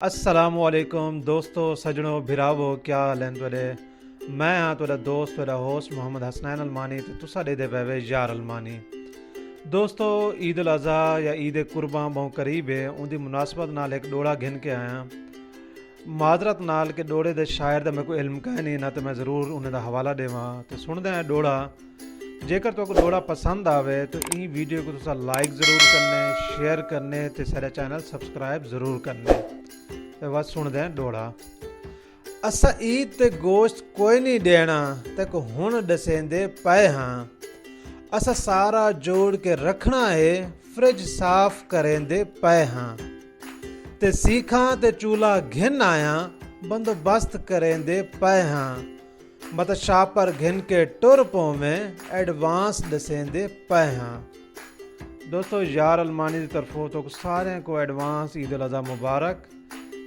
असलकुम दोस्तों सजनों भिरावो क्या हाल है तुरे। मैं हाँ तुरा दोस्त तुरा होस्ट मोहम्मद हसनैन अलमानी तो तुसा दे पे यार अलमानी। दोस्तों ईद उल अज़हा या ईद कुर्बान बहुत करीब है, उनकी मुनासबत नाल एक डोड़ा घिन के आया माजरत नाल के डोड़े दे शायर दा मेरे को इल्म कह नहीं ना, तो मैं ज़रूर उन्हें दा हवाला देवां तो सुनते हैं डोड़ा। जेकर तो डोड़ा पसंद आवे तो ई वीडियो को तुसा लाइक ज़रूर करने, शेयर करने ते सारे चैनल सब्सक्राइब ज़रूर करने। तो बस सुनते हैं डोड़ा। असा ईद ते गोश्त कोई नहीं देना ते को हुण दसेंदे पे हाँ। असा सारा जोड़ के रखना है, फ्रिज साफ करेंदे पे हाँ। ते सीखा ते चूल्हा घिन आया, बंदोबस्त करेंदे पे हाँ। मत शापर घिन के टुर पोवें, एडवांस दसेंदे पे हाँ। दोस्तों यार अलमानी की तरफों तो सारे को एडवांस ईद उल अज़हा मुबारक।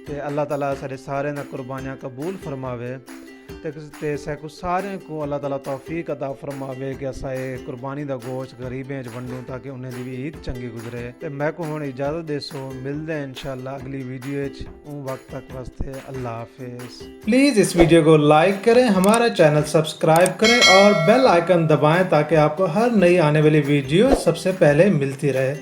ते अल्लाह ताला सारे सारे ना कुर्बानियाँ कबूल फरमावे ते सैकु सारे को अल्लाह ताला तौफीक अता फरमावे कि असा ये कुर्बानी दा गोश्त गरीबें च वंडूं ताकि उन्हें दी भी ईद चंगी गुजरे। ते मैं को हुण इजाज़त देसो, मिलते हैं इंशाल्लाह अगली वीडियो च। उन वक्त तक वास्ते अल्लाह हाफिज़। प्लीज़ इस वीडियो को लाइक करें, हमारा चैनल सब्सक्राइब करें और बेल आइकन दबाएं ताकि आपको हर नई आने वाली वीडियो सबसे पहले मिलती रहे।